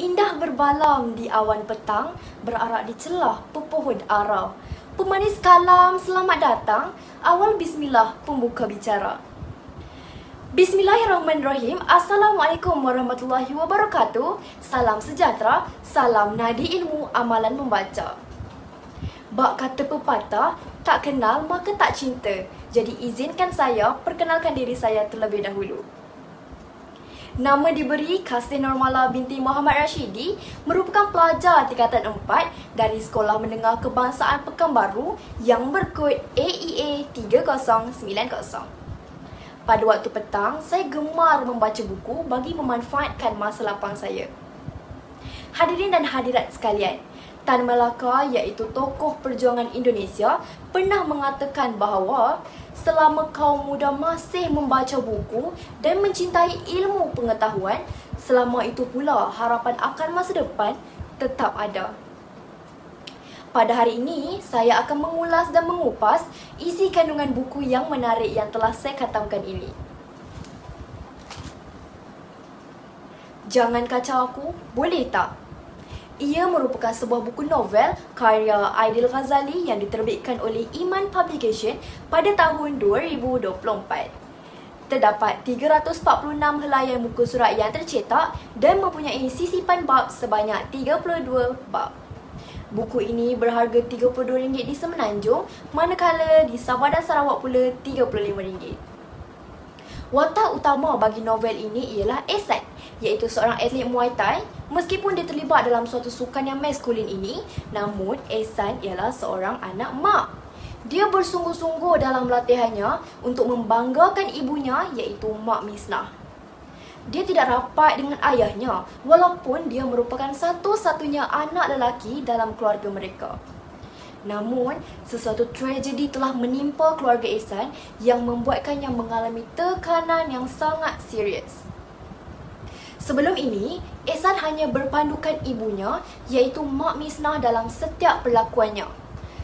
Indah berbalam di awan petang, berarak di celah pepohon arau. Pemanis kalam selamat datang, awal bismillah pembuka bicara. Bismillahirrahmanirrahim. Assalamualaikum warahmatullahi wabarakatuh. Salam sejahtera, salam nadi ilmu, amalan membaca. Bak kata pepatah, tak kenal maka tak cinta. Jadi izinkan saya perkenalkan diri saya terlebih dahulu. Nama diberi Kasih Nurmala binti Muhammad Rashidi, merupakan pelajar tingkatan 4 dari Sekolah Menengah Kebangsaan Pekanbaru yang berkod AEA 3090. Pada waktu petang, saya gemar membaca buku bagi memanfaatkan masa lapang saya. Hadirin dan hadirat sekalian, Tan Malaka iaitu tokoh perjuangan Indonesia pernah mengatakan bahawa selama kaum muda masih membaca buku dan mencintai ilmu pengetahuan, selama itu pula harapan akan masa depan tetap ada. Pada hari ini, saya akan mengulas dan mengupas isi kandungan buku yang menarik yang telah saya khatamkan ini. Jangan Kacau Aku, Boleh Tak? Ia merupakan sebuah buku novel karya Aidil Ghazali yang diterbitkan oleh Iman Publication pada tahun 2024. Terdapat 346 helaian muka surat yang tercetak dan mempunyai sisipan bab sebanyak 32 bab. Buku ini berharga RM32 di Semenanjung, manakala di Sabah dan Sarawak pula RM35. Watak utama bagi novel ini ialah Ehsan, iaitu seorang atlet Muay Thai. Meskipun dia terlibat dalam suatu sukan yang maskulin ini, namun Ehsan ialah seorang anak mak. Dia bersungguh-sungguh dalam latihannya untuk membanggakan ibunya, iaitu Mak Misnah. Dia tidak rapat dengan ayahnya, walaupun dia merupakan satu-satunya anak lelaki dalam keluarga mereka. Namun, sesuatu tragedi telah menimpa keluarga Ehsan yang membuatkannya mengalami tekanan yang sangat serius. Sebelum ini, Ehsan hanya berpandukan ibunya, iaitu Mak Misnah dalam setiap perlakuannya.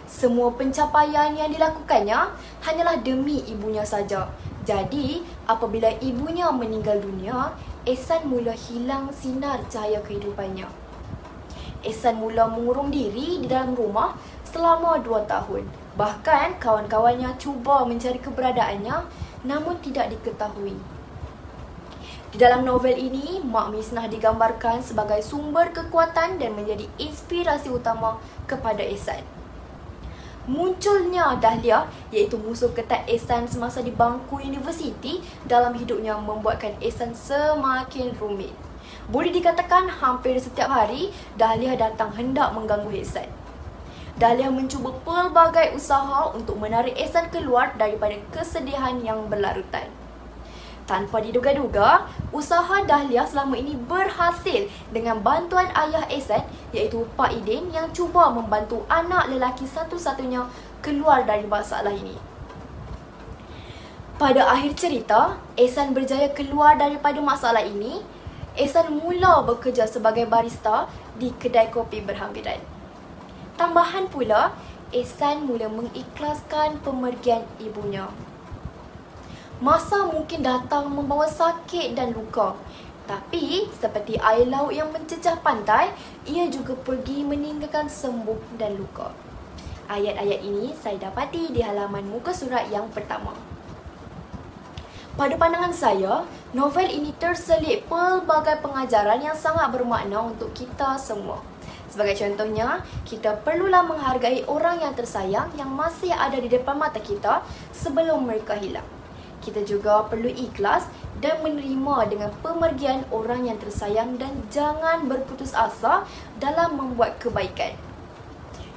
Semua pencapaian yang dilakukannya hanyalah demi ibunya saja. Jadi, apabila ibunya meninggal dunia, Ehsan mula hilang sinar cahaya kehidupannya. Ehsan mula mengurung diri di dalam rumah selama 2 tahun. Bahkan kawan-kawannya cuba mencari keberadaannya, namun tidak diketahui. Di dalam novel ini, Mak Misnah digambarkan sebagai sumber kekuatan dan menjadi inspirasi utama kepada Ehsan. Munculnya Dahlia, iaitu musuh ketat Ehsan semasa di bangku universiti dalam hidupnya, membuatkan Ehsan semakin rumit. Boleh dikatakan hampir setiap hari, Dahlia datang hendak mengganggu Ehsan. Dahlia mencuba pelbagai usaha untuk menarik Ehsan keluar daripada kesedihan yang berlarutan. Tanpa diduga-duga, usaha Dahlia selama ini berhasil dengan bantuan ayah Ehsan, iaitu Pak Idin, yang cuba membantu anak lelaki satu-satunya keluar dari masalah ini. Pada akhir cerita, Ehsan berjaya keluar daripada masalah ini. Ehsan mula bekerja sebagai barista di kedai kopi berhampiran. Tambahan pula, Ehsan mula mengikhlaskan pemergian ibunya. Masa mungkin datang membawa sakit dan luka, tapi seperti air laut yang mencecah pantai, ia juga pergi meninggalkan sembuh dan luka. Ayat-ayat ini saya dapati di halaman muka surat yang pertama. Pada pandangan saya, novel ini terselit pelbagai pengajaran yang sangat bermakna untuk kita semua. Sebagai contohnya, kita perlulah menghargai orang yang tersayang yang masih ada di depan mata kita sebelum mereka hilang. Kita juga perlu ikhlas dan menerima dengan pemergian orang yang tersayang dan jangan berputus asa dalam membuat kebaikan.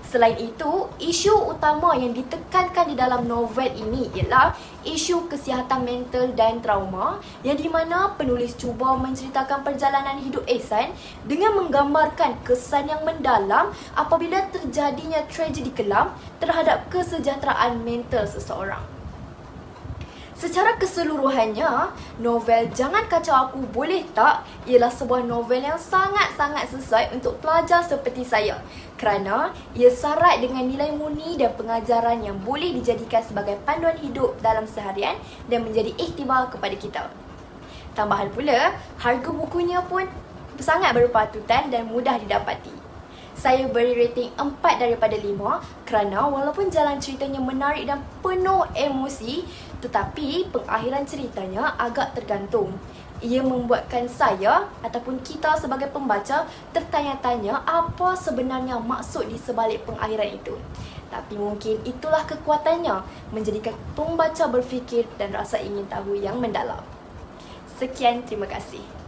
Selain itu, isu utama yang ditekankan di dalam novel ini ialah isu kesihatan mental dan trauma, yang di mana penulis cuba menceritakan perjalanan hidup Ehsan dengan menggambarkan kesan yang mendalam apabila terjadinya tragedi kelam terhadap kesejahteraan mental seseorang. Secara keseluruhannya, novel Jangan Kacau Aku, Boleh Tak ialah sebuah novel yang sangat-sangat sesuai untuk pelajar seperti saya, kerana ia syarat dengan nilai murni dan pengajaran yang boleh dijadikan sebagai panduan hidup dalam seharian dan menjadi iktibar kepada kita. Tambahan pula, harga bukunya pun sangat berpatutan dan mudah didapati. Saya beri rating 4 daripada 5 kerana walaupun jalan ceritanya menarik dan penuh emosi, tetapi pengakhiran ceritanya agak tergantung. Ia membuatkan saya ataupun kita sebagai pembaca tertanya-tanya apa sebenarnya maksud di sebalik pengakhiran itu. Tapi mungkin itulah kekuatannya, menjadikan pembaca berfikir dan rasa ingin tahu yang mendalam. Sekian, terima kasih.